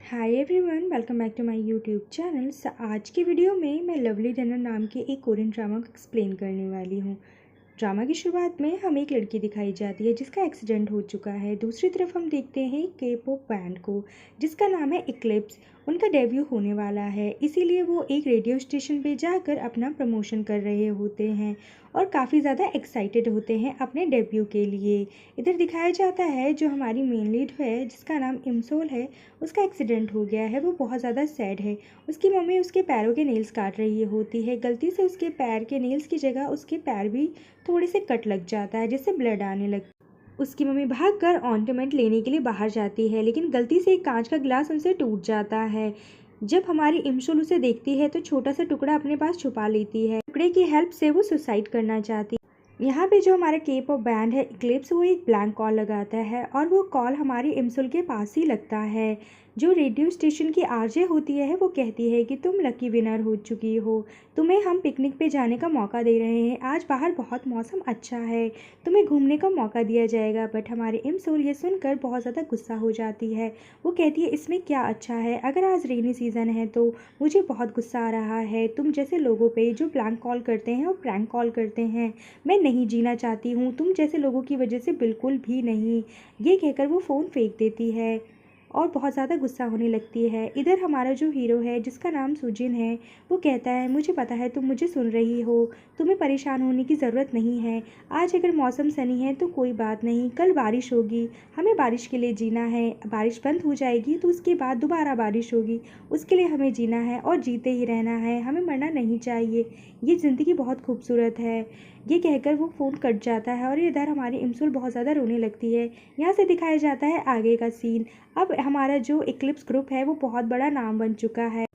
Hi everyone, welcome back to my YouTube channel. आज की video में मैं लवली डिनर नाम के एक कोरियन ड्रामा को एक्सप्लेन करने वाली हूँ। ड्रामा की शुरुआत में हमें एक लड़की दिखाई जाती है जिसका एक्सीडेंट हो चुका है। दूसरी तरफ हम देखते हैं के पॉप बैंड को जिसका नाम है इक्लिप्स। उनका डेब्यू होने वाला है, इसीलिए वो एक रेडियो स्टेशन पे जाकर अपना प्रमोशन कर रहे होते हैं और काफ़ी ज़्यादा एक्साइटेड होते हैं अपने डेब्यू के लिए। इधर दिखाया जाता है जो हमारी मेन लीड है जिसका नाम इमसोल है, उसका एक्सीडेंट हो गया है। वो बहुत ज़्यादा सैड है। उसकी मम्मी उसके पैरों के नेल्स काट रही होती है। गलती से उसके पैर के नेल्स की जगह उसके पैर भी थोड़े से कट लग जाता है जिससे ब्लड आने लग। उसकी मम्मी भागकर ऑइंटमेंट लेने के लिए बाहर जाती है, लेकिन गलती से एक कांच का गिलास उनसे टूट जाता है। जब हमारी इमशुल उसे देखती है तो छोटा सा टुकड़ा अपने पास छुपा लेती है। टुकड़े की हेल्प से वो सुसाइड करना चाहती है। यहाँ पे जो हमारा के पॉप बैंड है इक्लिप्स, वो एक ब्लैंक कॉल लगाता है और वो कॉल हमारी इमसुल के पास ही लगता है। जो रेडियो स्टेशन की आरजे होती है वो कहती है कि तुम लकी विनर हो चुकी हो, तुम्हें हम पिकनिक पे जाने का मौका दे रहे हैं। आज बाहर बहुत मौसम अच्छा है, तुम्हें घूमने का मौका दिया जाएगा। बट हमारी इमसोल ये सुनकर बहुत ज़्यादा गुस्सा हो जाती है। वो कहती है इसमें क्या अच्छा है, अगर आज रेनी सीज़न है तो मुझे बहुत गुस्सा आ रहा है। तुम जैसे लोगों पे जो ब्लैंक कॉल करते हैं और प्रैंक कॉल करते हैं, मैं नहीं जीना चाहती हूँ, तुम जैसे लोगों की वजह से बिल्कुल भी नहीं। ये कहकर वो फ़ोन फेंक देती है और बहुत ज़्यादा गुस्सा होने लगती है। इधर हमारा जो हीरो है जिसका नाम सुजिन है, वो कहता है मुझे पता है तुम मुझे सुन रही हो, तुम्हें परेशान होने की ज़रूरत नहीं है। आज अगर मौसम सनी है तो कोई बात नहीं, कल बारिश होगी, हमें बारिश के लिए जीना है। बारिश बंद हो जाएगी तो उसके बाद दोबारा बारिश होगी, उसके लिए हमें जीना है और जीते ही रहना है, हमें मरना नहीं चाहिए। ये ज़िंदगी बहुत खूबसूरत है। ये कहकर वो फ़ोन कट जाता है और इधर हमारी इमसुल बहुत ज़्यादा रोने लगती है। यहाँ से दिखाया जाता है आगे का सीन। अब हमारा जो इक्लिप्स ग्रुप है वो बहुत बड़ा नाम बन चुका है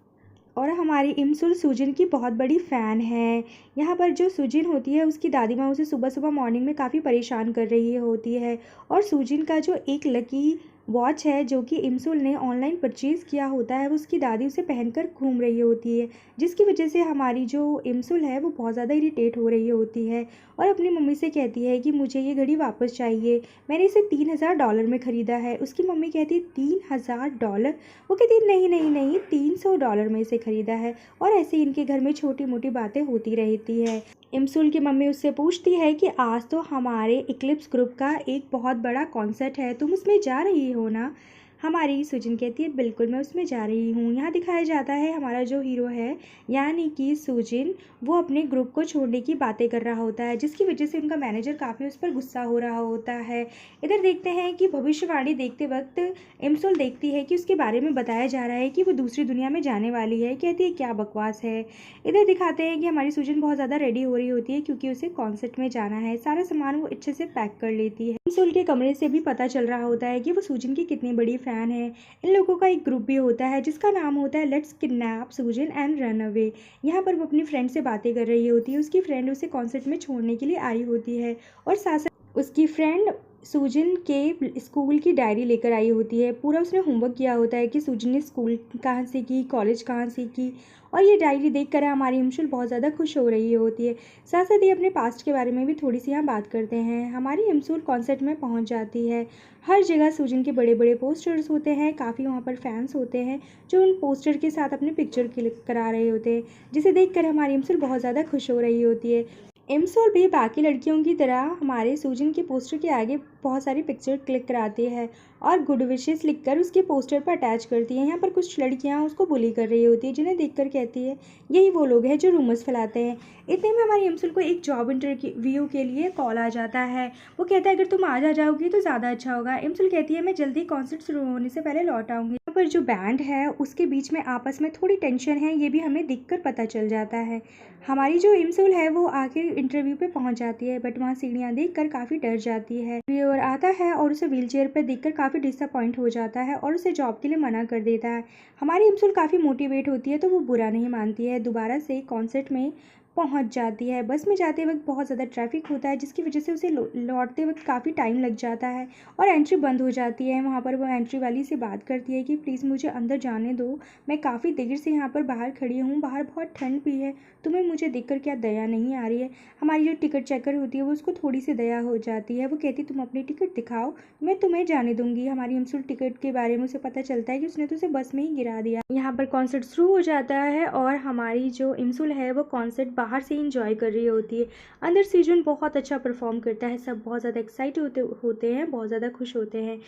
और हमारी इमसुल सुजिन की बहुत बड़ी फ़ैन है। यहाँ पर जो सुजिन होती है उसकी दादी माँ उसे सुबह सुबह मॉर्निंग में काफ़ी परेशान कर रही होती है और सुजिन का जो एक लकी वॉच है जो कि इमसुल ने ऑनलाइन परचेज़ किया होता है, वो उसकी दादी उसे पहनकर घूम रही होती है, जिसकी वजह से हमारी जो इमसुल है वो बहुत ज़्यादा इरिटेट हो रही होती है और अपनी मम्मी से कहती है कि मुझे ये घड़ी वापस चाहिए, मैंने इसे $3000 में ख़रीदा है। उसकी मम्मी कहती है $3000? वो कहती है नहीं नहीं नहीं, $300 में इसे ख़रीदा है। और ऐसे ही इनके घर में छोटी मोटी बातें होती रहती है। इमसुल की मम्मी उससे पूछती है कि आज तो हमारे इक्लिप्स ग्रुप का एक बहुत बड़ा कॉन्सर्ट है, तुम उसमें जा रही हो ना? हमारी सुजिन कहती है बिल्कुल मैं उसमें जा रही हूँ। यहाँ दिखाया जाता है हमारा जो हीरो है यानी कि सुजिन, वो अपने ग्रुप को छोड़ने की बातें कर रहा होता है, जिसकी वजह से उनका मैनेजर काफ़ी उस पर गुस्सा हो रहा होता है। इधर देखते हैं कि भविष्यवाणी देखते वक्त इमसुल देखती है कि उसके बारे में बताया जा रहा है कि वो दूसरी दुनिया में जाने वाली है। कहती है क्या बकवास है। इधर दिखाते हैं कि हमारी सुजन बहुत ज़्यादा रेडी हो रही होती है क्योंकि उसे कॉन्सर्ट में जाना है। सारा सामान वो अच्छे से पैक कर लेती है। इमसुल के कमरे से भी पता चल रहा होता है कि वो सुजन की कितनी बड़ी फ़ैन है। इन लोगों का एक ग्रुप भी होता है जिसका नाम होता है let's kidnap Susan and run away. यहाँ पर वो अपनी फ्रेंड से बातें कर रही होती है। उसकी फ्रेंड उसे कॉन्सर्ट में छोड़ने के लिए आई होती है और साथ साथ उसकी फ्रेंड सुजन के स्कूल की डायरी लेकर आई होती है। पूरा उसने होमवर्क किया होता है कि सुजन ने स्कूल कहाँ से की, कॉलेज कहाँ से की, और ये डायरी देखकर हमारी इमशुल बहुत ज़्यादा खुश हो रही होती है। साथ साथ ये अपने पास्ट के बारे में भी थोड़ी सी यहाँ बात करते हैं। हमारी इमशुल कॉन्सर्ट में पहुँच जाती है। हर जगह सुजन के बड़े बड़े पोस्टर्स होते हैं, काफ़ी वहाँ पर फैंस होते हैं जो उन पोस्टर के साथ अपनी पिक्चर क्लिक करा रहे होते हैं, जिसे देखकर हमारी इमशुल बहुत ज़्यादा खुश हो रही होती है। इमसोल भी बाकी लड़कियों की तरह हमारे सुजन के पोस्टर के आगे बहुत सारी पिक्चर क्लिक कराती है और गुड विशेस लिखकर उसके पोस्टर पर अटैच करती है। यहाँ पर कुछ लड़कियाँ उसको बुली कर रही होती है, जिन्हें देखकर कहती है यही वो लोग हैं जो रूमर्स फैलाते हैं। इतने में हमारी इमसुल को एक जॉब इंटरव्यू के लिए कॉल आ जाता है। वो कहता है अगर तुम आज आ जाओगी तो ज़्यादा अच्छा होगा। इमसुल कहती है मैं जल्दी कॉन्सर्ट शुरू होने से पहले लौट आऊँगी। यहाँ पर जो बैंड है उसके बीच में आपस में थोड़ी टेंशन है, ये भी हमें दिखकर पता चल जाता है। हमारी जो इमसुल है वो आखिर इंटरव्यू पे पहुंच जाती है, बट वहाँ सीढ़ियाँ देखकर काफ़ी डर जाती है। और आता है और उसे व्हीलचेयर पर देखकर काफ़ी डिसअपॉइंट हो जाता है और उसे जॉब के लिए मना कर देता है। हमारी इमसुल काफ़ी मोटिवेट होती है तो वो बुरा नहीं मानती है, दोबारा से कॉन्सर्ट में पहुंच जाती है। बस में जाते वक्त बहुत ज़्यादा ट्रैफिक होता है, जिसकी वजह से उसे लौटते वक्त काफ़ी टाइम लग जाता है और एंट्री बंद हो जाती है। वहाँ पर वो एंट्री वाली से बात करती है कि प्लीज़ मुझे अंदर जाने दो, मैं काफ़ी देर से यहाँ पर बाहर खड़ी हूँ, बाहर बहुत ठंड भी है, तुम्हें मुझे देखकर क्या दया नहीं आ रही है। हमारी जो टिकट चेकर होती है वो उसको थोड़ी सी दया हो जाती है। वो कहती तुम अपनी टिकट दिखाओ, मैं तुम्हें जाने दूंगी। हमारी इमसुल टिकट के बारे में उसे पता चलता है कि उसने तो उसे बस में ही गिरा दिया। यहाँ पर कॉन्सर्ट शुरू हो जाता है और हमारी जो इमसुल है वो कॉन्सर्ट बाहर से इंजॉय कर रही होती है। अंदर सीजन बहुत अच्छा परफॉर्म करता है, सब बहुत ज़्यादा एक्साइटेड होते हैं, बहुत ज़्यादा खुश होते हैं।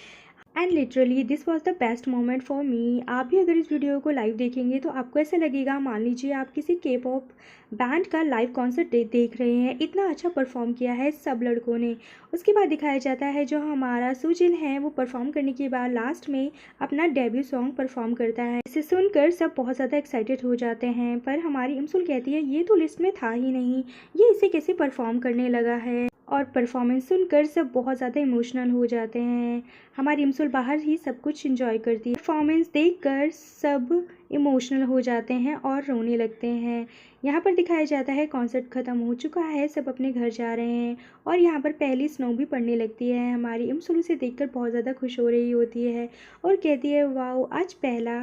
And literally this was the best moment for me. आप भी अगर इस वीडियो को लाइव देखेंगे तो आपको ऐसा लगेगा, मान लीजिए आप किसी के पॉप बैंड का लाइव कॉन्सर्ट देख रहे हैं, इतना अच्छा परफॉर्म किया है सब लड़कों ने। उसके बाद दिखाया जाता है जो हमारा सुजिन है वो परफॉर्म करने के बाद लास्ट में अपना डेब्यू सॉन्ग परफॉर्म करता है। इसे सुनकर सब बहुत ज़्यादा एक्साइटेड हो जाते हैं, पर हमारी इमसुल कहती है ये तो लिस्ट में था ही नहीं, ये इसे कैसे परफॉर्म करने लगा है। और परफॉर्मेंस सुनकर सब बहुत ज़्यादा इमोशनल हो जाते हैं। हमारी इमसुल बाहर ही सब कुछ एंजॉय करती है। परफॉर्मेंस देखकर सब इमोशनल हो जाते हैं और रोने लगते हैं। यहाँ पर दिखाया जाता है कॉन्सर्ट ख़त्म हो चुका है, सब अपने घर जा रहे हैं और यहाँ पर पहली स्नो भी पड़ने लगती है। हमारी इमसुल उसे देखकर बहुत ज़्यादा खुश हो रही होती है और कहती है वाओ आज पहला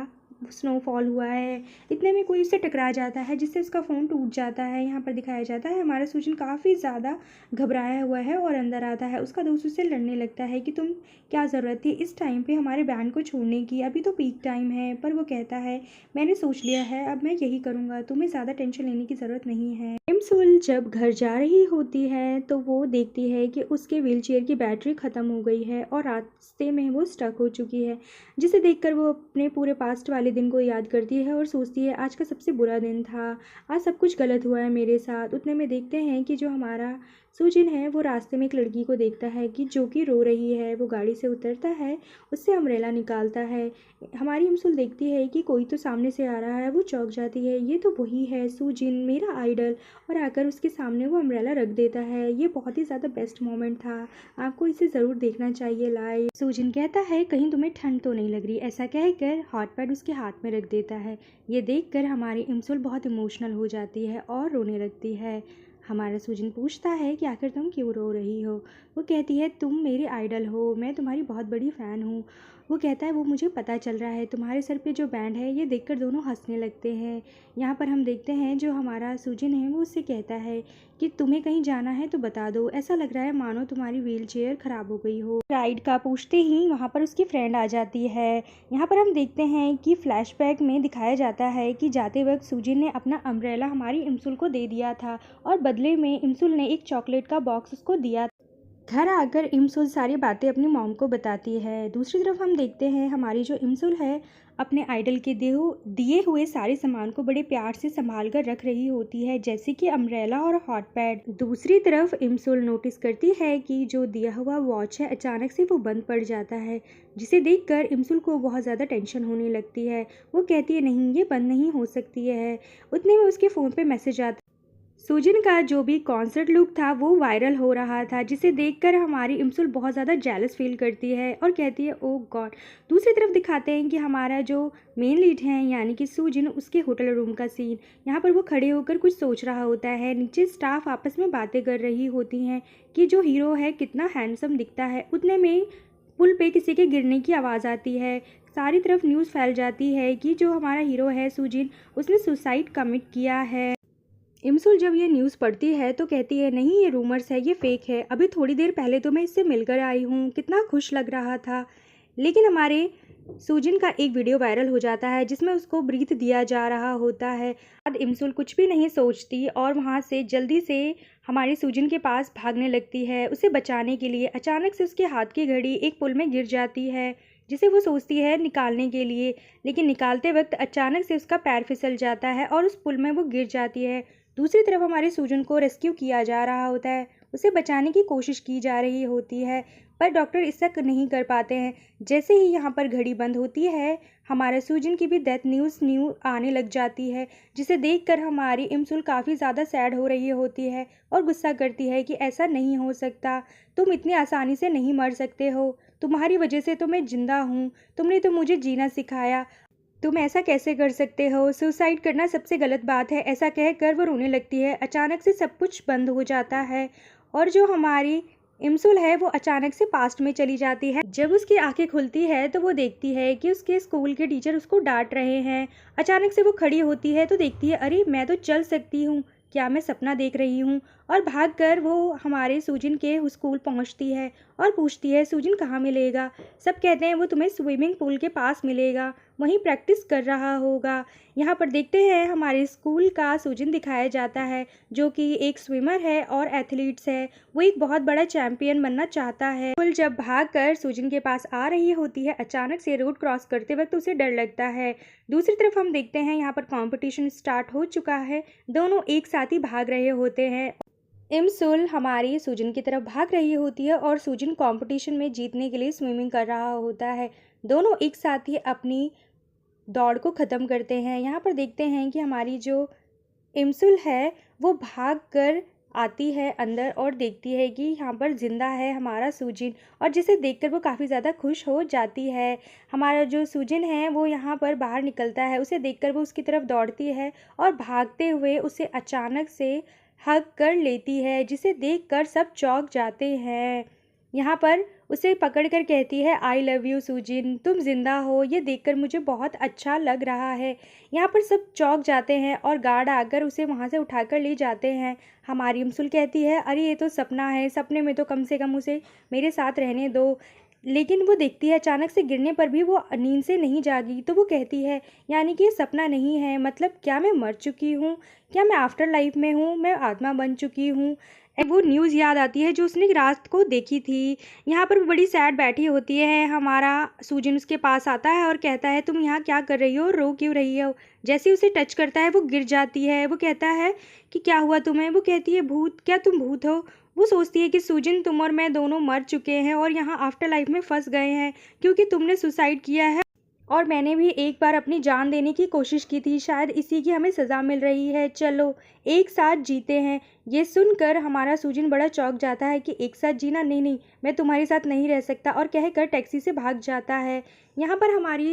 स्नोफॉल हुआ है। इतने में कोई उससे टकरा जाता है जिससे उसका फ़ोन टूट जाता है। यहाँ पर दिखाया जाता है हमारा सुजन काफ़ी ज़्यादा घबराया हुआ है और अंदर आता है। उसका दोस्त उससे लड़ने लगता है कि तुम क्या ज़रूरत थी इस टाइम पे हमारे बैंड को छोड़ने की, अभी तो पीक टाइम है। पर वो कहता है मैंने सोच लिया है, अब मैं यही करूँगा, तुम्हें ज़्यादा टेंशन लेने की ज़रूरत नहीं है। इमसुल जब घर जा रही होती है तो वो देखती है कि उसके व्हीलचेयर की बैटरी ख़त्म हो गई है और रास्ते में वो स्टक हो चुकी है, जिसे देखकर वो अपने पूरे पास्ट वाले दिन को याद करती है और सोचती है आज का सबसे बुरा दिन था, आज सब कुछ गलत हुआ है मेरे साथ। उतने में देखते हैं कि जो हमारा सुजिन है वो रास्ते में एक लड़की को देखता है कि जो कि रो रही है। वो गाड़ी से उतरता है, उससे अम्ब्रेला निकालता है। हमारी इमसुल देखती है कि कोई तो सामने से आ रहा है, वो चौंक जाती है, ये तो वही है सुजिन मेरा आइडल, और आकर उसके सामने वो अम्ब्रेला रख देता है। ये बहुत ही ज़्यादा बेस्ट मोमेंट था, आपको इसे ज़रूर देखना चाहिए लाइव। सुजिन कहता है कहीं तुम्हें ठंड तो नहीं लग रही, ऐसा कहकर हॉट पैड उसके हाथ में रख देता है। ये देखकर हमारी इमसुल बहुत इमोशनल हो जाती है और रोने लगती है। हमारा सुजिन पूछता है कि आखिर तुम क्यों रो रही हो। वो कहती है तुम मेरे आइडल हो, मैं तुम्हारी बहुत बड़ी फ़ैन हूँ। वो कहता है वो मुझे पता चल रहा है, तुम्हारे सर पे जो बैंड है ये देखकर दोनों हंसने लगते हैं। यहाँ पर हम देखते हैं जो हमारा सुजिन है वो उससे कहता है कि तुम्हें कहीं जाना है तो बता दो, ऐसा लग रहा है मानो तुम्हारी व्हील चेयर ख़राब हो गई हो। राइड का पूछते ही वहाँ पर उसकी फ्रेंड आ जाती है। यहाँ पर हम देखते हैं कि फ्लैशबैक में दिखाया जाता है कि जाते वक्त सुजिन ने अपना अम्ब्रेला हमारी इमसुल को दे दिया था और बदले में इमसुल ने एक चॉकलेट का बॉक्स उसको दिया। घर आकर इमसुल सारी बातें अपनी मॉम को बताती है। दूसरी तरफ हम देखते हैं हमारी जो इमसुल है अपने आइडल के दिए हुए सारे सामान को बड़े प्यार से संभाल कर रख रही होती है, जैसे कि अम्ब्रेला और हॉट पैड। दूसरी तरफ इमसुल नोटिस करती है कि जो दिया हुआ वॉच है अचानक से वो बंद पड़ जाता है, जिसे देखकर इमसुल को बहुत ज़्यादा टेंशन होने लगती है। वो कहती है नहीं ये बंद नहीं हो सकती है। उतने में उसके फ़ोन पे मैसेज आता है सुजिन का जो भी कॉन्सर्ट लुक था वो वायरल हो रहा था, जिसे देखकर हमारी इमसुल बहुत ज़्यादा जेलस फील करती है और कहती है ओह गॉड। दूसरी तरफ दिखाते हैं कि हमारा जो मेन लीड है यानी कि सुजिन, उसके होटल रूम का सीन। यहाँ पर वो खड़े होकर कुछ सोच रहा होता है, नीचे स्टाफ आपस में बातें कर रही होती हैं कि जो हीरो है कितना हैंडसम दिखता है। उतने में पुल पे किसी के गिरने की आवाज़ आती है। सारी तरफ न्यूज़ फैल जाती है कि जो हमारा हीरो है सुजिन, उसने सुसाइड कमिट किया है। इमसुल जब ये न्यूज़ पढ़ती है तो कहती है नहीं ये रूमर्स है, ये फेक है, अभी थोड़ी देर पहले तो मैं इससे मिलकर आई हूँ, कितना खुश लग रहा था। लेकिन हमारे सुजिन का एक वीडियो वायरल हो जाता है जिसमें उसको ब्रीथ दिया जा रहा होता है। अब इमसुल कुछ भी नहीं सोचती और वहाँ से जल्दी से हमारे सुजिन के पास भागने लगती है उसे बचाने के लिए। अचानक से उसके हाथ की घड़ी एक पुल में गिर जाती है, जिसे वो सोचती है निकालने के लिए, लेकिन निकालते वक्त अचानक से उसका पैर फिसल जाता है और उस पुल में वो गिर जाती है। दूसरी तरफ हमारे सुजन को रेस्क्यू किया जा रहा होता है, उसे बचाने की कोशिश की जा रही होती है, पर डॉक्टर इसका नहीं कर पाते हैं। जैसे ही यहाँ पर घड़ी बंद होती है हमारे सुजन की भी डेथ न्यूज़ आने लग जाती है, जिसे देखकर हमारी इमसुल काफ़ी ज़्यादा सैड हो रही होती है और गुस्सा करती है कि ऐसा नहीं हो सकता, तुम इतनी आसानी से नहीं मर सकते हो, तुम्हारी वजह से तो मैं जिंदा हूँ, तुमने तो मुझे जीना सिखाया, तुम ऐसा कैसे कर सकते हो, सुसाइड करना सबसे गलत बात है। ऐसा कहकर वो रोने लगती है। अचानक से सब कुछ बंद हो जाता है और जो हमारी इमसुल है वो अचानक से पास्ट में चली जाती है। जब उसकी आंखें खुलती है तो वो देखती है कि उसके स्कूल के टीचर उसको डांट रहे हैं। अचानक से वो खड़ी होती है तो देखती है, अरे मैं तो चल सकती हूँ, क्या मैं सपना देख रही हूँ। और भागकर वो हमारे सूजिन के स्कूल पहुँचती है और पूछती है, सूजिन कहाँ मिलेगा। सब कहते हैं वो तुम्हें स्विमिंग पूल के पास मिलेगा, वहीं प्रैक्टिस कर रहा होगा। यहाँ पर देखते हैं हमारे स्कूल का सूजिन दिखाया जाता है, जो कि एक स्विमर है और एथलीट्स है। वो एक बहुत बड़ा चैंपियन बनना चाहता है। कुल जब भागकर सूजिन के पास आ रही होती है, अचानक से रोड क्रॉस करते वक्त उसे डर लगता है। दूसरी तरफ हम देखते हैं यहाँ पर कंपटीशन स्टार्ट हो चुका है। दोनों एक साथ ही भाग रहे होते हैं। इमसुल हमारी सूजिन की तरफ भाग रही होती है और सूजिन कंपटीशन में जीतने के लिए स्विमिंग कर रहा होता है। दोनों एक साथ ही अपनी दौड़ को ख़त्म करते हैं। यहाँ पर देखते हैं कि हमारी जो इमसुल है वो भाग कर आती है अंदर और देखती है कि यहाँ पर ज़िंदा है हमारा सूजिन, और जिसे देखकर वो काफ़ी ज़्यादा खुश हो जाती है। हमारा जो सूजिन है वो यहाँ पर बाहर निकलता है, उसे देखकर वो उसकी तरफ दौड़ती है और भागते हुए उसे अचानक से हग कर लेती है, जिसे देखकर सब चौंक जाते हैं। यहाँ पर उसे पकड़कर कहती है, आई लव यू सूजिन, तुम जिंदा हो, ये देखकर मुझे बहुत अच्छा लग रहा है। यहाँ पर सब चौंक जाते हैं और गार्ड आकर उसे वहाँ से उठाकर ले जाते हैं। हमारी इमसुल कहती है, अरे ये तो सपना है, सपने में तो कम से कम उसे मेरे साथ रहने दो। लेकिन वो देखती है अचानक से गिरने पर भी वो नींद से नहीं जागी, तो वो कहती है, यानी कि ये सपना नहीं है, मतलब क्या मैं मर चुकी हूँ, क्या मैं आफ्टर लाइफ में हूँ, मैं आत्मा बन चुकी हूँ। वो न्यूज़ याद आती है जो उसने रात को देखी थी। यहाँ पर वो बड़ी सैड बैठी होती है। हमारा सूजिन उसके पास आता है और कहता है, तुम यहाँ क्या कर रही हो, रो क्यों रही हो। जैसे उसे टच करता है वो गिर जाती है। वो कहता है कि क्या हुआ तुम्हें। वो कहती है, भूत, क्या तुम भूत हो। वो सोचती है कि सूजिन, तुम और मैं दोनों मर चुके हैं और यहाँ आफ्टर लाइफ में फंस गए हैं, क्योंकि तुमने सुसाइड किया है और मैंने भी एक बार अपनी जान देने की कोशिश की थी, शायद इसी की हमें सज़ा मिल रही है, चलो एक साथ जीते हैं। ये सुनकर हमारा सूजिन बड़ा चौंक जाता है कि एक साथ जीना, नहीं नहीं, मैं तुम्हारे साथ नहीं रह सकता, और कहकर टैक्सी से भाग जाता है। यहाँ पर हमारी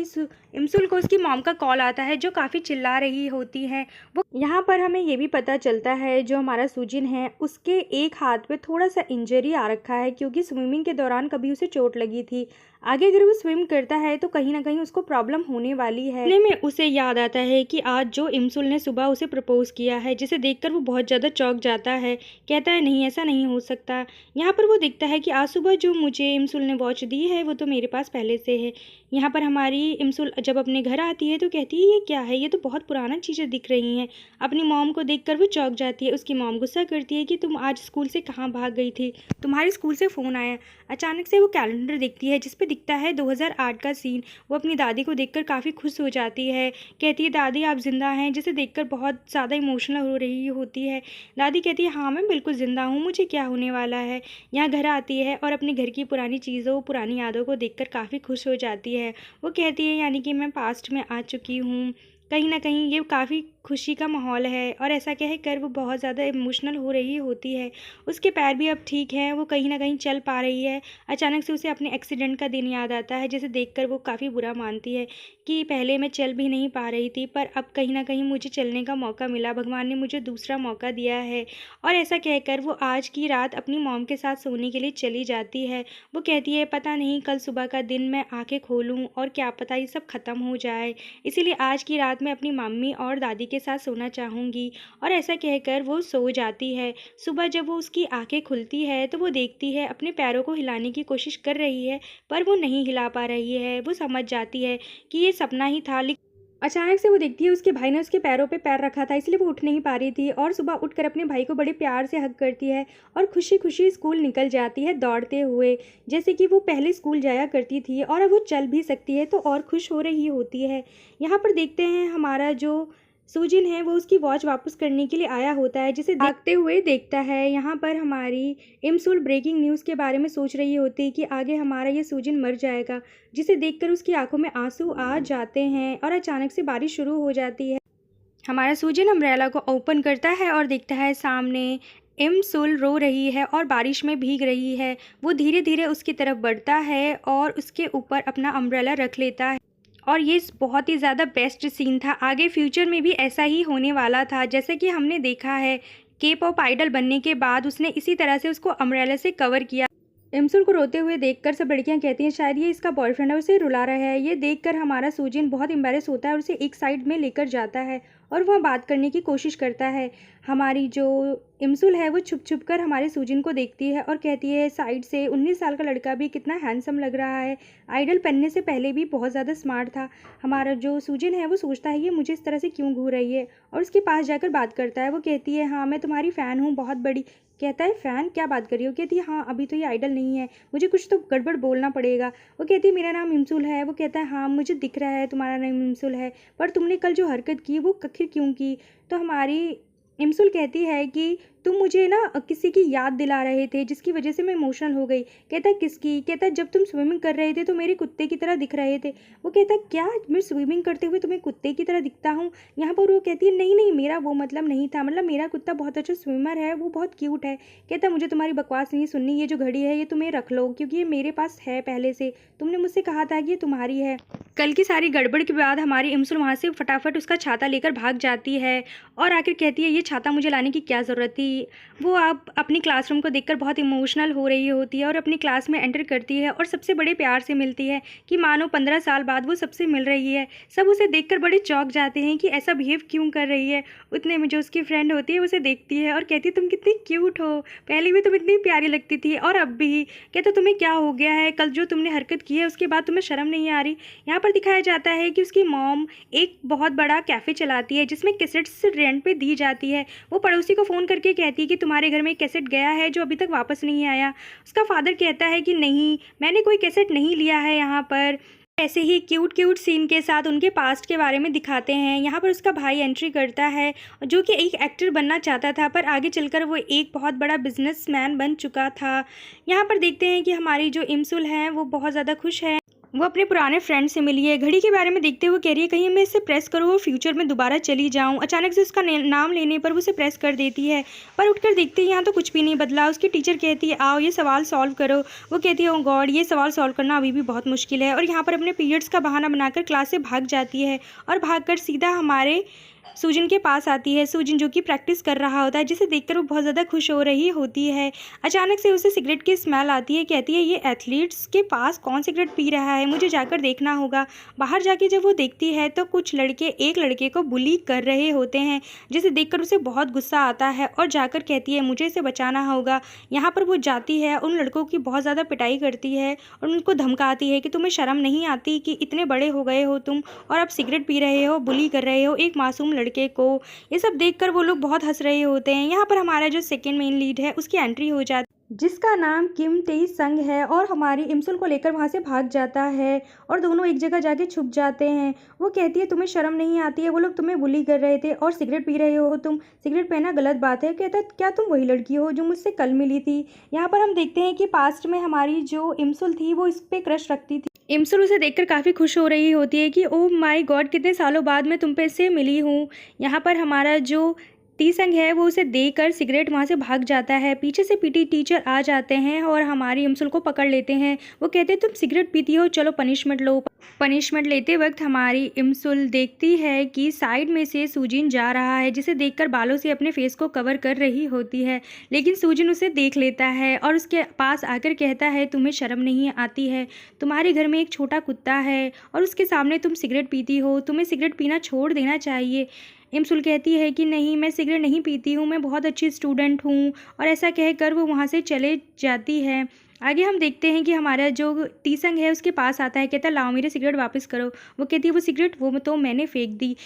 इमसुल को उसकी मॉम का कॉल आता है, जो काफ़ी चिल्ला रही होती हैं। वो यहाँ पर हमें ये भी पता चलता है जो हमारा सूजिन है उसके एक हाथ पे थोड़ा सा इंजरी आ रखा है, क्योंकि स्विमिंग के दौरान कभी उसे चोट लगी थी। आगे अगर वो स्विम करता है तो कहीं ना कहीं उसको प्रॉब्लम होने वाली है। इतने में उसे याद आता है कि आज जो इमसुल ने सुबह उसे प्रपोज किया है, जिसे देखकर वो बहुत ज़्यादा चौंक जाता है। कहता है, नहीं ऐसा नहीं हो सकता। यहाँ पर वो देखता है कि आज सुबह जो मुझे इमसुल ने वॉच दी है वो तो मेरे पास पहले से है। यहाँ पर हमारी इमसुल जब अपने घर आती है तो कहती है, ये क्या है, ये तो बहुत पुराना चीज़ें दिख रही हैं। अपनी मॉम को देखकर वो चौंक जाती है। उसकी मॉम गुस्सा करती है कि तुम आज स्कूल से कहाँ भाग गई थी, तुम्हारे स्कूल से फ़ोन आया। अचानक से वो कैलेंडर देखती है जिस पे दिखता है 2008 का सीन। वो अपनी दादी को देखकर काफ़ी खुश हो जाती है। कहती है, दादी आप ज़िंदा हैं, जिसे देखकर बहुत ज़्यादा इमोशनल हो रही होती है। दादी कहती है, हाँ मैं बिल्कुल ज़िंदा हूँ, मुझे क्या होने वाला है। यहाँ घर आती है और अपने घर की पुरानी चीज़ों, पुरानी यादों को देखकर काफ़ी खुश हो जाती है। वो कहती है, यानी कि मैं पास्ट में आ चुकी हूँ। कहीं ना कहीं ये काफ़ी खुशी का माहौल है, और ऐसा कहकर वो बहुत ज़्यादा इमोशनल हो रही होती है। उसके पैर भी अब ठीक हैं, वो कहीं ना कहीं चल पा रही है। अचानक से उसे अपने एक्सीडेंट का दिन याद आता है, जिसे देखकर वो काफ़ी बुरा मानती है कि पहले मैं चल भी नहीं पा रही थी, पर अब कहीं ना कहीं मुझे चलने का मौका मिला, भगवान ने मुझे दूसरा मौका दिया है। और ऐसा कहकर वो आज की रात अपनी मॉम के साथ सोने के लिए चली जाती है। वो कहती है, पता नहीं कल सुबह का दिन मैं आंखें खोलूँ और क्या पता ये सब ख़त्म हो जाए, इसीलिए आज की रात मैं अपनी मम्मी और दादी के साथ सोना चाहूँगी। और ऐसा कहकर वो सो जाती है। सुबह जब वो उसकी आंखें खुलती है तो वो देखती है अपने पैरों को हिलाने की कोशिश कर रही है, पर वो नहीं हिला पा रही है। वो समझ जाती है कि ये सपना ही था। अचानक से वो देखती है उसके भाई ने उसके पैरों पे पैर रखा था, इसलिए वो उठ नहीं पा रही थी, और सुबह उठकर अपने भाई को बड़े प्यार से हग करती है और खुशी खुशी स्कूल निकल जाती है दौड़ते हुए, जैसे कि वो पहले स्कूल जाया करती थी और अब वो चल भी सकती है तो और खुश हो रही होती है। यहाँ पर देखते हैं हमारा जो सूजिन है वो उसकी वॉच वापस करने के लिए आया होता है, जिसे भागते हुए देखता है। यहाँ पर हमारी इमसुल ब्रेकिंग न्यूज़ के बारे में सोच रही होती है कि आगे हमारा ये सूजिन मर जाएगा, जिसे देखकर उसकी आंखों में आंसू आ जाते हैं और अचानक से बारिश शुरू हो जाती है। हमारा सूजिन अम्ब्रेला को ओपन करता है और देखता है सामने इमसुल रो रही है और बारिश में भीग रही है। वो धीरे धीरे उसकी तरफ बढ़ता है और उसके ऊपर अपना अम्ब्रेला रख लेता है और ये बहुत ही ज़्यादा बेस्ट सीन था। आगे फ्यूचर में भी ऐसा ही होने वाला था। जैसे कि हमने देखा है के पॉप आइडल बनने के बाद उसने इसी तरह से उसको अम्ब्रेला से कवर किया। इमसुल को रोते हुए देखकर सब लड़कियां कहती हैं शायद ये इसका बॉयफ्रेंड है, उसे रुला रहा है। ये देखकर हमारा सूजिन बहुत एम्बैरेस होता है और उसे एक साइड में लेकर जाता है और वह बात करने की कोशिश करता है। हमारी जो इमसुल है वो छुप छुप कर हमारे सूजिन को देखती है और कहती है साइड से 19 साल का लड़का भी कितना हैंडसम लग रहा है, आइडल पहनने से पहले भी बहुत ज़्यादा स्मार्ट था। हमारा जो सूजिन है वो सोचता है ये मुझे इस तरह से क्यों घूर रही है और उसके पास जाकर बात करता है। वो कहती है हाँ मैं तुम्हारी फ़ैन हूँ बहुत बड़ी। कहता है फ़ैन, क्या बात कर रही हो? कहती है हाँ अभी तो ये आइडल नहीं है, मुझे कुछ तो गड़बड़ बोलना पड़ेगा। वो कहती है मेरा नाम इमसुल है। वो कहता है हाँ मुझे दिख रहा है तुम्हारा नाम इमसुल है, पर तुमने कल जो हरकत की वो आखिर क्यों की? तो हमारी इमसुल कहती है कि तुम मुझे ना किसी की याद दिला रहे थे जिसकी वजह से मैं इमोशनल हो गई। कहता है किसकी? कहता है जब तुम स्विमिंग कर रहे थे तो मेरे कुत्ते की तरह दिख रहे थे। वो कहता है क्या मैं स्विमिंग करते हुए तुम्हें कुत्ते की तरह दिखता हूँ? यहाँ पर वो कहती है नहीं नहीं मेरा वो मतलब नहीं था, मतलब मेरा कुत्ता बहुत अच्छा स्विमर है, वो बहुत क्यूट है। कहता है मुझे तुम्हारी बकवास नहीं सुननी, ये जो घड़ी है ये तुम्हें रख लो क्योंकि ये मेरे पास है पहले से, तुमने मुझसे कहा था कि ये तुम्हारी है। कल की सारी गड़बड़ के बाद हमारी इमसुल वहाँ से फटाफट उसका छाता लेकर भाग जाती है और आखिर कहती है ये छाता मुझे लाने की क्या ज़रूरत थी। वो आप अपनी क्लासरूम को देखकर बहुत इमोशनल हो रही होती है और अपनी क्लास में एंटर करती है और सबसे बड़े प्यार से मिलती है कि मानो 15 साल बाद वो सबसे मिल रही है। सब उसे देखकर बड़े चौंक जाते हैं कि ऐसा बिहेव क्यों कर रही है। उतने में जो उसकी फ्रेंड होती है उसे देखती है और कहती है तुम कितनी क्यूट हो, पहले भी तुम इतनी प्यारी लगती थी और अब भी। कहते तुम्हें क्या हो गया है, कल जो तुमने हरकत की है उसके बाद तुम्हें शर्म नहीं आ रही? यहाँ पर दिखाया जाता है कि उसकी मॉम एक बहुत बड़ा कैफ़े चलाती है जिसमें कैसेट्स रेंट पे दी जाती है। वो पड़ोसी को फ़ोन करके कहती है कि तुम्हारे घर में एक कैसेट गया है जो अभी तक वापस नहीं आया। उसका फादर कहता है कि नहीं मैंने कोई कैसेट नहीं लिया है। यहाँ पर ऐसे ही क्यूट क्यूट सीन के साथ उनके पास्ट के बारे में दिखाते हैं। यहाँ पर उसका भाई एंट्री करता है जो कि एक एक्टर बनना चाहता था पर आगे चलकर वो एक बहुत बड़ा बिजनेसमैन बन चुका था। यहाँ पर देखते हैं कि हमारी जो इमसुल है वो बहुत ज़्यादा खुश है, वो अपने पुराने फ्रेंड से मिली है। घड़ी के बारे में देखते हुए कह रही है कहीं मैं इसे प्रेस करूँ और फ्यूचर में दोबारा चली जाऊँ। अचानक से उसका नाम लेने पर वो उसे प्रेस कर देती है पर उठकर देखती है यहाँ तो कुछ भी नहीं बदला। उसकी टीचर कहती है आओ ये सवाल सॉल्व करो। वो कहती है ओ गॉड ये सवाल सॉल्व करना अभी भी बहुत मुश्किल है और यहाँ पर अपने पीरियड्स का बहाना बनाकर क्लास से भाग जाती है और भागकर सीधा हमारे सूजिन के पास आती है। सूजिन जो कि प्रैक्टिस कर रहा होता है जिसे देखकर वो बहुत ज़्यादा खुश हो रही होती है। अचानक से उसे सिगरेट की स्मेल आती है। कहती है ये एथलीट्स के पास कौन सिगरेट पी रहा है, मुझे जाकर देखना होगा। बाहर जाके जब वो देखती है तो कुछ लड़के एक लड़के को बुली कर रहे होते हैं जिसे देखकर उसे बहुत गुस्सा आता है और जाकर कहती है मुझे इसे बचाना होगा। यहाँ पर वो जाती है उन लड़कों की बहुत ज़्यादा पिटाई करती है और उनको धमकाती है कि तुम्हें शर्म नहीं आती कि इतने बड़े हो गए हो तुम और अब सिगरेट पी रहे हो, बुली कर रहे हो एक मासूम लड़के को। ये सब देखकर वो लोग बहुत हंस रहे होते हैं। यहाँ पर हमारा जो सेकंड मेन लीड है उसकी एंट्री हो जाती है जिसका नाम किम टेई संग है और हमारी इमसुल को लेकर वहाँ से भाग जाता है और दोनों एक जगह जाके छुप जाते हैं। वो कहती है तुम्हें शर्म नहीं आती है, वो लोग तुम्हें बुली कर रहे थे और सिगरेट पी रहे हो तुम, सिगरेट पीना गलत बात है। कहता है क्या तुम वही लड़की हो जो मुझसे कल मिली थी? यहाँ पर हम देखते हैं कि पास्ट में हमारी जो इमसुल थी वो इस पर क्रश रखती थी। इमसुल उसे देखकर काफ़ी खुश हो रही होती है कि ओह माय गॉड कितने सालों बाद मैं तुम पे से मिली हूँ। यहाँ पर हमारा जो टीसंग है वो उसे देकर सिगरेट वहाँ से भाग जाता है। पीछे से पीटी टीचर आ जाते हैं और हमारी इमसुल को पकड़ लेते हैं। वो कहते हैं तुम सिगरेट पीती हो, चलो पनिशमेंट लो। पनिशमेंट लेते वक्त हमारी इमसुल देखती है कि साइड में से सूजिन जा रहा है जिसे देखकर बालों से अपने फेस को कवर कर रही होती है, लेकिन सूजिन उसे देख लेता है और उसके पास आकर कहता है तुम्हें शर्म नहीं आती है, तुम्हारे घर में एक छोटा कुत्ता है और उसके सामने तुम सिगरेट पीती हो, तुम्हें सिगरेट पीना छोड़ देना चाहिए। इमसुल कहती है कि नहीं मैं सिगरेट नहीं पीती हूँ, मैं बहुत अच्छी स्टूडेंट हूँ और ऐसा कहकर वो वहाँ से चले जाती है। आगे हम देखते हैं कि हमारा जो टीसंग है उसके पास आता है, कहता है लाओ मेरे सिगरेट वापस करो। वो कहती है वो सिगरेट वो तो मैंने फेंक दी।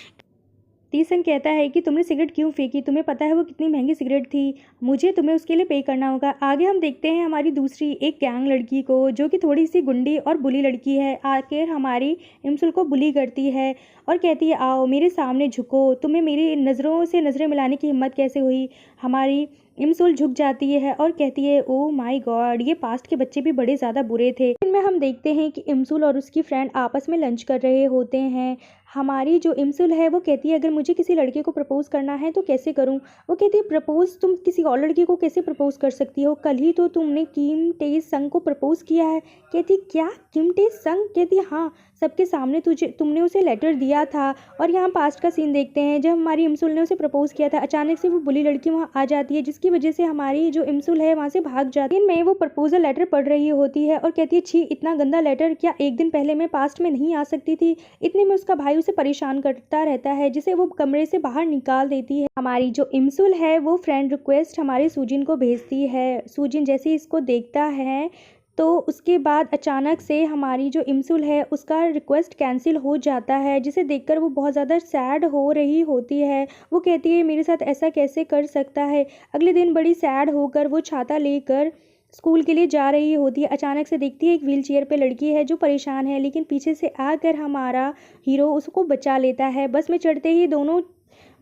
टीसंग कहता है कि तुमने सिगरेट क्यों फेंकी, तुम्हें पता है वो कितनी महंगी सिगरेट थी, मुझे तुम्हें उसके लिए पे करना होगा। आगे हम देखते हैं हमारी दूसरी एक गैंग लड़की को जो कि थोड़ी सी गुंडी और बुली लड़की है, आकर हमारी इमसुल को बुली करती है और कहती है आओ मेरे सामने झुको, तुम्हें मेरी नज़रों से नज़रें मिलाने की हिम्मत कैसे हुई। हमारी इमसुल झुक जाती है और कहती है ओह माय गॉड ये पास्ट के बच्चे भी बड़े ज़्यादा बुरे थे। इनमें हम देखते हैं कि इमसुल और उसकी फ्रेंड आपस में लंच कर रहे होते हैं। हमारी जो इमसुल है वो कहती है अगर मुझे किसी लड़के को प्रपोज़ करना है तो कैसे करूं। वो कहती है प्रपोज़ तुम किसी और लड़के को कैसे प्रपोज़ कर सकती हो, कल ही तो तुमने किम टे संग को प्रपोज़ किया है। कहती क्या किम टे संग, कहती हाँ सबके सामने तुमने उसे लेटर दिया था। और यहाँ पास्ट का सीन देखते हैं, जब हमारी इमसुल ने उसे प्रपोज़ किया था अचानक से वो बुली लड़की वहाँ आ जाती है, जिसकी वजह से हमारी जो इमसुल है वहाँ से भाग जाती है। मैं वो प्रपोजल लेटर पढ़ रही होती है और कहती है छी इतना गंदा लेटर, क्या एक दिन पहले मैं पास्ट में नहीं आ सकती थी। इतने में उसका भाई उसे परेशान करता रहता है, जिसे वो कमरे से बाहर निकाल देती है। हमारी जो इमसुल है वो फ्रेंड रिक्वेस्ट हमारी सूजिन को भेजती है। सूजिन जैसे इसको देखता है तो उसके बाद अचानक से हमारी जो इमसुल है उसका रिक्वेस्ट कैंसिल हो जाता है, जिसे देखकर वो बहुत ज़्यादा सैड हो रही होती है। वो कहती है मेरे साथ ऐसा कैसे कर सकता है। अगले दिन बड़ी सैड होकर वो छाता लेकर स्कूल के लिए जा रही होती है। अचानक से देखती है एक व्हील चेयर पे लड़की है जो परेशान है, लेकिन पीछे से आकर हमारा हीरो उसको बचा लेता है। बस में चढ़ते ही दोनों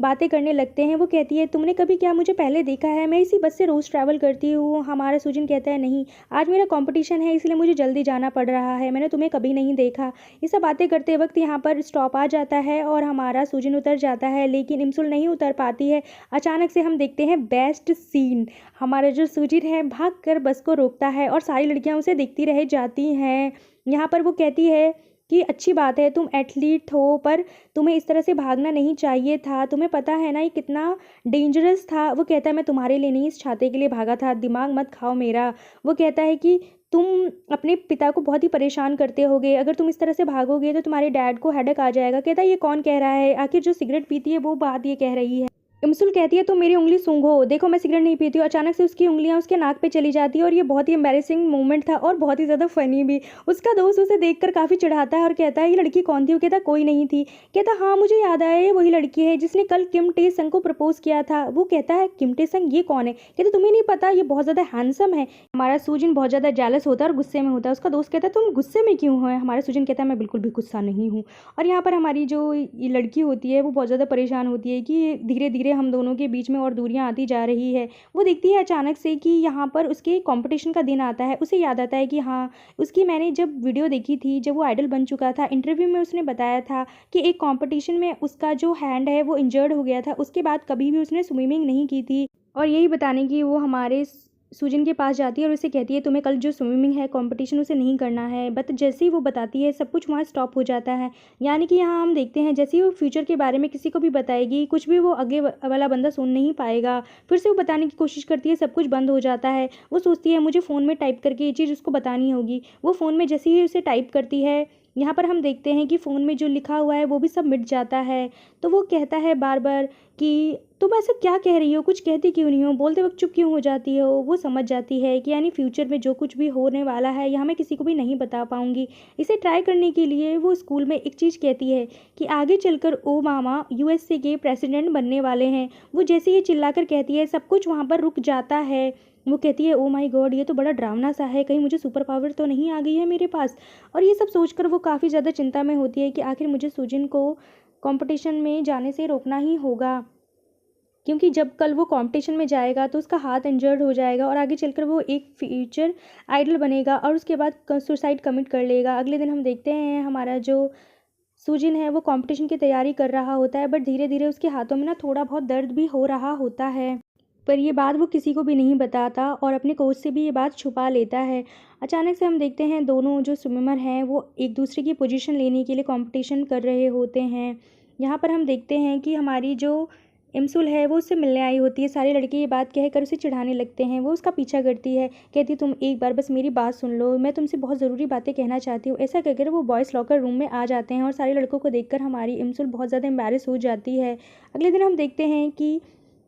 बातें करने लगते हैं। वो कहती है तुमने कभी क्या मुझे पहले देखा है, मैं इसी बस से रोज़ ट्रैवल करती हूँ। हमारा सुजिन कहता है नहीं आज मेरा कंपटीशन है इसलिए मुझे जल्दी जाना पड़ रहा है, मैंने तुम्हें कभी नहीं देखा। ये सब बातें करते वक्त यहाँ पर स्टॉप आ जाता है और हमारा सुजिन उतर जाता है, लेकिन इमसुल नहीं उतर पाती है। अचानक से हम देखते हैं बेस्ट सीन, हमारा जो सुजिन है भाग कर बस को रोकता है और सारी लड़कियाँ उसे देखती रह जाती हैं। यहाँ पर वो कहती है कि अच्छी बात है तुम एथलीट हो, पर तुम्हें इस तरह से भागना नहीं चाहिए था, तुम्हें पता है ना ये कितना डेंजरस था। वो कहता है मैं तुम्हारे लिए नहीं इस छाते के लिए भागा था, दिमाग मत खाओ मेरा। वो कहता है कि तुम अपने पिता को बहुत ही परेशान करते होगे, अगर तुम इस तरह से भागोगे तो तुम्हारे डैड को हेडेक आ जाएगा। कहता है ये कौन कह रहा है, आखिर जो सिगरेट पीती है वो बात ये कह रही है। इमसुल कहती है तुम मेरी उंगली सूंघो, देखो मैं सिगरेट नहीं पीती हूँ। अचानक से उसकी उंगलियां उसके नाक पे चली जाती है और ये बहुत ही एम्बैरेसिंग मोमेंट था और बहुत ही ज़्यादा फनी भी। उसका दोस्त उसे देखकर काफ़ी चिढ़ाता है और कहता है ये लड़की कौन थी। वो कहता कोई नहीं थी। कहता हाँ मुझे याद आया ये वही लड़की है जिसने कल किम टे संग को प्रपोज किया था। वो कहता है किम टे संग ये कौन है। कहता तुम्हें नहीं पता ये बहुत ज़्यादा हैंडसम है। हमारा सुजिन बहुत ज़्यादा जेलस होता है और गुस्से में होता है। उसका दोस्त कहता है तुम गुस्से में क्यों हो। हमारा सुजिन कहता है मैं बिल्कुल भी गुस्सा नहीं हूँ। और यहाँ पर हमारी जो ये लड़की होती है वो बहुत ज़्यादा परेशान होती है कि धीरे धीरे हम दोनों के बीच में और दूरियां आती जा रही है। वो देखती है अचानक से कि यहाँ पर उसके कंपटीशन का दिन आता है। उसे याद आता है कि हाँ उसकी मैंने जब वीडियो देखी थी जब वो आइडल बन चुका था, इंटरव्यू में उसने बताया था कि एक कंपटीशन में उसका जो हैंड है वो इंजर्ड हो गया था। उसके बाद कभी भी उसने स्विमिंग नहीं की थी और यही बताने की वो हमारे सुजिन के पास जाती है और उसे कहती है तुम्हें कल जो स्विमिंग है कंपटीशन उसे नहीं करना है। बट जैसे ही वो बताती है सब कुछ वहाँ स्टॉप हो जाता है। यानी कि यहाँ हम देखते हैं जैसे ही वो फ्यूचर के बारे में किसी को भी बताएगी कुछ भी वो आगे वाला बंदा सुन नहीं पाएगा। फिर से वो बताने की कोशिश करती है, सब कुछ बंद हो जाता है। वो सोचती है मुझे फ़ोन में टाइप करके ये चीज़ उसको बतानी होगी। वो फ़ोन में जैसे ही उसे टाइप करती है यहाँ पर हम देखते हैं कि फ़ोन में जो लिखा हुआ है वो भी सब मिट जाता है। तो वो कहता है बार बार कि तुम ऐसा क्या कह रही हो, कुछ कहती क्यों नहीं हो, बोलते वक्त चुप क्यों हो जाती हो। वो समझ जाती है कि यानी फ्यूचर में जो कुछ भी होने वाला है यहाँ मैं किसी को भी नहीं बता पाऊँगी। इसे ट्राई करने के लिए वो स्कूल में एक चीज़ कहती है कि आगे चलकर ओ मामा USA के प्रेसिडेंट बनने वाले हैं। वो जैसे ये चिल्लाकर कहती है सब कुछ वहाँ पर रुक जाता है। वो कहती है ओ माय गॉड ये तो बड़ा डरावना सा है, कहीं मुझे सुपर पावर तो नहीं आ गई है मेरे पास। और ये सब सोचकर वो काफ़ी ज़्यादा चिंता में होती है कि आखिर मुझे सुजिन को कंपटीशन में जाने से रोकना ही होगा, क्योंकि जब कल वो कंपटीशन में जाएगा तो उसका हाथ इंजर्ड हो जाएगा और आगे चलकर वो एक फ्यूचर आइडल बनेगा और उसके बाद सुसाइड कमिट कर लेगा। अगले दिन हम देखते हैं हमारा जो सुजिन है वो कंपटीशन की तैयारी कर रहा होता है, बट धीरे धीरे उसके हाथों में ना थोड़ा बहुत दर्द भी हो रहा होता है, पर ये बात वो किसी को भी नहीं बताता और अपने कोच से भी ये बात छुपा लेता है। अचानक से हम देखते हैं दोनों जो स्विमर हैं वो एक दूसरे की पोजीशन लेने के लिए कंपटीशन कर रहे होते हैं। यहाँ पर हम देखते हैं कि हमारी जो इमसुल है वो उससे मिलने आई होती है। सारे लड़के ये बात कहकर उसे चिढ़ाने लगते हैं। वो उसका पीछा करती है, कहती तुम एक बार बस मेरी बात सुन लो, मैं तुमसे बहुत ज़रूरी बातें कहना चाहती हूँ। ऐसा कहकर वो बॉयज़ लॉकर रूम में आ जाते हैं और सारे लड़कों को देखकर हमारी इमसुल बहुत ज़्यादा एम्बैरेस हो जाती है। अगले दिन हम देखते हैं कि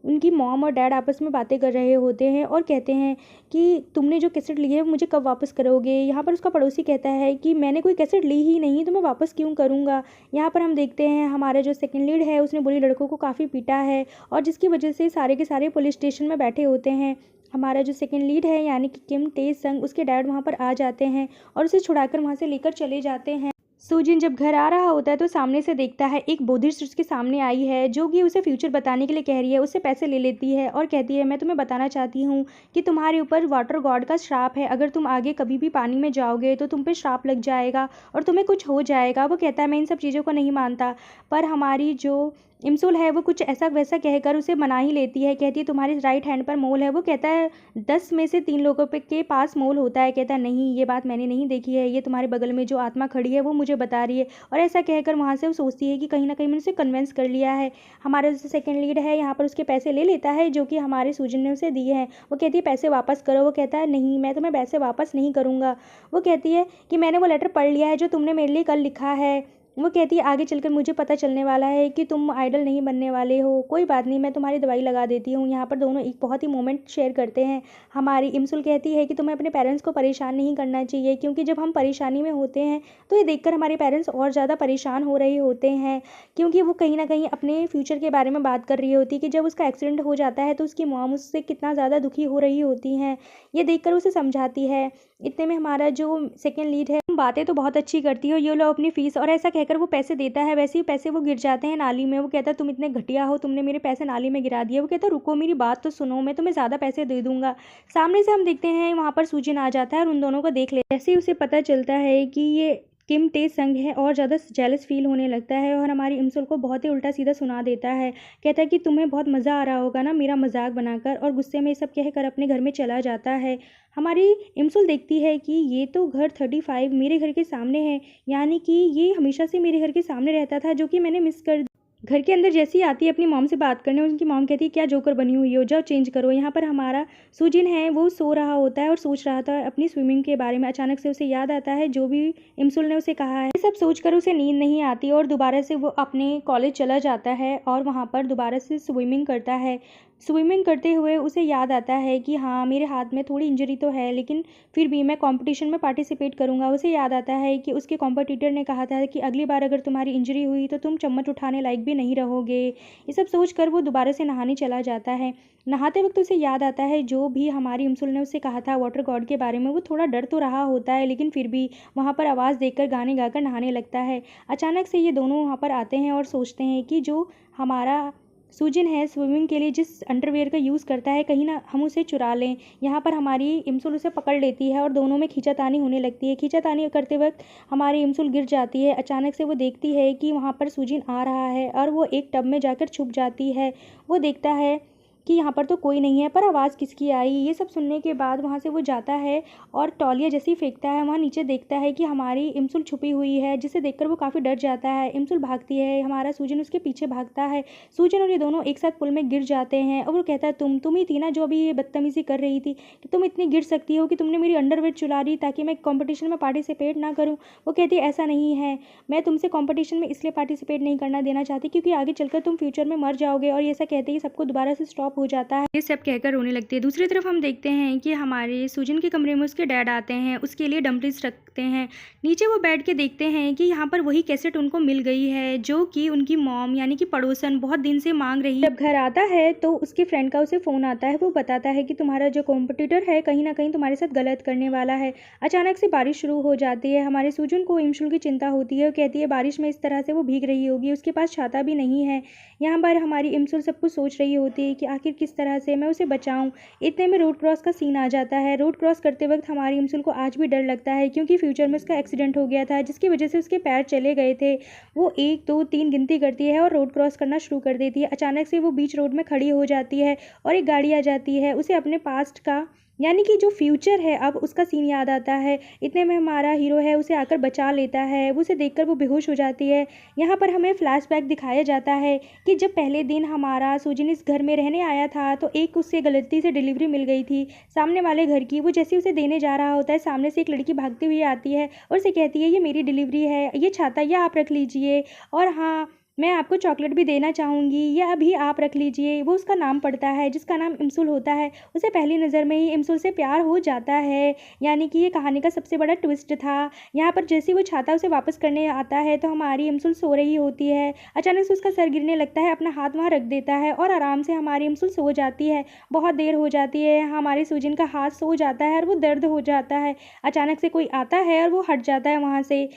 उनकी मॉम और डैड आपस में बातें कर रहे होते हैं और कहते हैं कि तुमने जो कैसेट ली है मुझे कब वापस करोगे। यहाँ पर उसका पड़ोसी कहता है कि मैंने कोई कैसेट ली ही नहीं तो मैं वापस क्यों करूँगा। यहाँ पर हम देखते हैं हमारा जो सेकंड लीड है उसने बुरी लड़कों को काफ़ी पीटा है और जिसकी वजह से सारे के सारे पुलिस स्टेशन में बैठे होते हैं। हमारा जो सेकंड लीड है यानी कि किम टे संग उसके डैड वहाँ पर आ जाते हैं और उसे छुड़ाकर वहाँ से लेकर चले जाते हैं। सुजिन जब घर आ रहा होता है तो सामने से देखता है एक बोधिसत्व उसके सामने आई है जो कि उसे फ्यूचर बताने के लिए कह रही है। उससे पैसे ले लेती है और कहती है मैं तुम्हें बताना चाहती हूँ कि तुम्हारे ऊपर वाटर गॉड का श्राप है। अगर तुम आगे कभी भी पानी में जाओगे तो तुम पे श्राप लग जाएगा और तुम्हें कुछ हो जाएगा। वो कहता है मैं इन सब चीज़ों को नहीं मानता, पर हमारी जो इमसुल है वो कुछ ऐसा वैसा कहकर उसे मना ही लेती है। कहती है तुम्हारी राइट हैंड पर मोल है। वो कहता है 10 में से 3 लोगों के पास मोल होता है। कहता है नहीं, ये बात मैंने नहीं देखी है, ये तुम्हारे बगल में जो आत्मा खड़ी है वो मुझे बता रही है। और ऐसा कहकर वहाँ से वो सोचती है कि कहीं ना कहीं मैंने उसे कन्विंस कर लिया है। हमारा जो सेकंड लीड है यहाँ पर उसके पैसे ले लेता है जो कि हमारे सुजन ने उसे दिए हैं। वो कहती है पैसे वापस करो। वो कहता है नहीं, मैं तुम्हें पैसे वापस नहीं करूँगा। वो कहती है कि मैंने वो लेटर पढ़ लिया है जो तुमने मेरे लिए कल लिखा है। वो कहती है आगे चलकर मुझे पता चलने वाला है कि तुम आइडल नहीं बनने वाले हो। कोई बात नहीं, मैं तुम्हारी दवाई लगा देती हूँ। यहाँ पर दोनों एक बहुत ही मोमेंट शेयर करते हैं। हमारी इमसुल कहती है कि तुम्हें अपने पेरेंट्स को परेशान नहीं करना चाहिए, क्योंकि जब हम परेशानी में होते हैं तो ये देखकर हमारे पेरेंट्स और ज़्यादा परेशान हो रहे होते हैं, क्योंकि वो कहीं ना कहीं अपने फ्यूचर के बारे में बात कर रही होती है कि जब उसका एक्सीडेंट हो जाता है तो उसकी मॉम उससे कितना ज़्यादा दुखी हो रही होती हैं। ये देखकर उसे समझाती है। इतने में हमारा जो सेकेंड लीड है बातें तो बहुत अच्छी करती है, ये लो अपनी फीस, और ऐसा कहकर वो पैसे देता है। वैसे ही पैसे वो गिर जाते हैं नाली में। वो कहता है तुम इतने घटिया हो, तुमने मेरे पैसे नाली में गिरा दिए। वो कहता है रुको, मेरी बात तो सुनो, मैं तुम्हें ज़्यादा पैसे दे दूंगा। सामने से हम देखते हैं वहाँ पर सुजिन आ जाता है और उन दोनों को देख लेते हैं। जैसे ही उसे पता चलता है कि ये किम टे संग है और ज़्यादा जेलस फील होने लगता है और हमारी इमसुल को बहुत ही उल्टा सीधा सुना देता है। कहता है कि तुम्हें बहुत मज़ा आ रहा होगा ना मेरा मजाक बनाकर, और गुस्से में सब कहकर अपने घर में चला जाता है। हमारी इमसुल देखती है कि ये तो घर 35 मेरे घर के सामने है, यानी कि ये हमेशा से मेरे घर के सामने रहता था, जो कि मैंने मिस कर। घर के अंदर जैसे ही आती है अपनी मॉम से बात करने, उनकी मॉम कहती है क्या जोकर बनी हुई हो, जाओ चेंज करो। यहाँ पर हमारा सुजिन है वो सो रहा होता है और सोच रहा था अपनी स्विमिंग के बारे में। अचानक से उसे याद आता है जो भी इमसुल ने उसे कहा है। ये सब सोचकर उसे नींद नहीं आती और दोबारा से वो अपने कॉलेज चला जाता है और वहाँ पर दोबारा से स्विमिंग करता है। स्विमिंग करते हुए उसे याद आता है कि हाँ मेरे हाथ में थोड़ी इंजरी तो है, लेकिन फिर भी मैं कंपटीशन में पार्टिसिपेट करूँगा। उसे याद आता है कि उसके कॉम्पिटिटर ने कहा था कि अगली बार अगर तुम्हारी इंजरी हुई तो तुम चम्मच उठाने लायक भी नहीं रहोगे। ये सब सोचकर वो दोबारा से नहाने चला जाता है। नहाते वक्त उसे याद आता है जो भी हमारी इमसुल ने उसे कहा था वाटर गॉड के बारे में। वो थोड़ा डर तो रहा होता है, लेकिन फिर भी वहाँ पर आवाज़ देकर गाने गाकर नहाने लगता है। अचानक से ये दोनों वहाँ पर आते हैं और सोचते हैं कि जो हमारा सुजिन है स्विमिंग के लिए जिस अंडरवेयर का यूज़ करता है, कहीं ना हम उसे चुरा लें। यहाँ पर हमारी इमसुल उसे पकड़ लेती है और दोनों में खींचातानी होने लगती है। खींचातानी करते वक्त हमारी इमसुल गिर जाती है। अचानक से वो देखती है कि वहाँ पर सुजिन आ रहा है और वो एक टब में जाकर छुप जाती है। वो देखता है कि यहाँ पर तो कोई नहीं है, पर आवाज़ किसकी आई। ये सब सुनने के बाद वहाँ से वो जाता है और तौलिया जैसे ही फेंकता है वहाँ नीचे देखता है कि हमारी इमसुल छुपी हुई है, जिसे देखकर वो काफ़ी डर जाता है। इमसुल भागती है, हमारा सुजन उसके पीछे भागता है। सुजन और ये दोनों एक साथ पुल में गिर जाते हैं और वो कहता है तुम ही थी ना जो अभी ये बदतमीज़ी कर रही थी, कि तुम इतनी गिर सकती हो कि तुमने मेरी अंडरवेयर चुरा दी ताकि मैं कॉम्पिटिशन में पार्टिसिपेट ना करूँ। वो कहती है ऐसा नहीं है, मैं तुमसे कॉम्पिटिशन में इसलिए पार्टिसिपेट नहीं करना देना चाहती क्योंकि आगे चलकर तुम फ्यूचर में मर जाओगे। और ये ऐसा कहते ही सबको दोबारा से स्टॉप हो जाता है। ये सब कहकर रोने लगती है। दूसरी तरफ हम देखते हैं कि हमारे सुजन के कमरे में उसके डैड आते हैं, उसके लिए डम्पलिंग्स रखते हैं। नीचे वो बैठ के देखते हैं कि यहाँ पर वही कैसेट उनको मिल गई है जो कि उनकी मॉम यानी कि पड़ोसन बहुत दिन से मांग रही है। जब घर आता है तो उसके फ्रेंड का उसे फ़ोन आता है। वो बताता है कि तुम्हारा जो कॉम्पिटिटर है कहीं ना कहीं तुम्हारे साथ गलत करने वाला है। अचानक से बारिश शुरू हो जाती है। हमारे सुजन को इमशुल की चिंता होती है। वो कहती है बारिश में इस तरह से वो भीग रही होगी, उसके पास छाता भी नहीं है। यहाँ पर हमारी इमशुल सब कुछ सोच रही होती है कि आखिर किस तरह से मैं उसे बचाऊं। इतने में रोड क्रॉस का सीन आ जाता है। रोड क्रॉस करते वक्त हमारी इमशुल को आज भी डर लगता है, क्योंकि फ्यूचर में उसका एक्सीडेंट हो गया था जिसकी वजह से उसके पैर चले गए थे। वो 1 2 3 गिनती करती है और रोड क्रॉस करना शुरू कर देती है। अचानक से वो बीच रोड में खड़ी हो जाती है और एक गाड़ी आ जाती है। उसे अपने पास्ट का यानी कि जो फ्यूचर है अब उसका सीन याद आता है। इतने में हमारा हीरो है उसे आकर बचा लेता है। वो उसे देखकर वो बेहोश हो जाती है। यहाँ पर हमें फ्लैशबैक दिखाया जाता है कि जब पहले दिन हमारा सुजिन इस घर में रहने आया था तो एक उससे गलती से डिलीवरी मिल गई थी सामने वाले घर की। वो जैसे उसे देने जा रहा होता है, सामने से एक लड़की भागती हुई आती है और उसे कहती है ये मेरी डिलीवरी है, ये छाता ये आप रख लीजिए, और हाँ मैं आपको चॉकलेट भी देना चाहूँगी, यह अभी आप रख लीजिए। वो उसका नाम पढ़ता है जिसका नाम इमसुल होता है। उसे पहली नज़र में ही इमसुल से प्यार हो जाता है, यानी कि ये कहानी का सबसे बड़ा ट्विस्ट था। यहाँ पर जैसे वो छाता उसे वापस करने आता है तो हमारी इमसुल सो रही होती है। अचानक से उसका सर गिरने लगता है, अपना हाथ वहाँ रख देता है और आराम से हमारी इमसुल सो जाती है। बहुत देर हो जाती है, हमारे सुजिन का हाथ सो जाता है और वो दर्द हो जाता है। अचानक से कोई आता है और वो हट जाता है वहाँ से।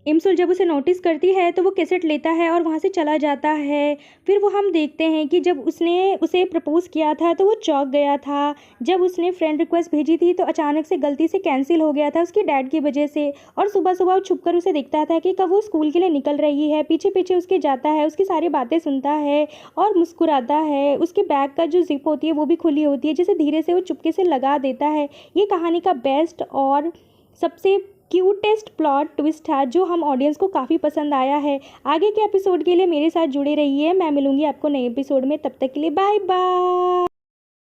इमसुल जब उसे नोटिस करती है तो वो कैसेट लेता है और वहाँ से चला जाता है। फिर वो हम देखते हैं कि जब उसने उसे प्रपोज़ किया था तो वो चौंक गया था। जब उसने फ्रेंड रिक्वेस्ट भेजी थी तो अचानक से गलती से कैंसिल हो गया था उसके डैड की वजह से। और सुबह-सुबह वो छुपकर उसे देखता था कि कब वो स्कूल के लिए निकल रही है, पीछे-पीछे उसके जाता है, उसकी सारी बातें सुनता है और मुस्कुराता है। उसके बैग का जो ज़िप होती है वो भी खुली होती है, जिसे धीरे से वो चुपके से लगा देता है। ये कहानी का बेस्ट और सबसे क्यूटेस्ट प्लॉट ट्विस्ट था जो हम ऑडियंस को काफ़ी पसंद आया है। आगे के एपिसोड के लिए मेरे साथ जुड़े रहिए। मैं मिलूंगी आपको नए एपिसोड में, तब तक के लिए बाय बाय।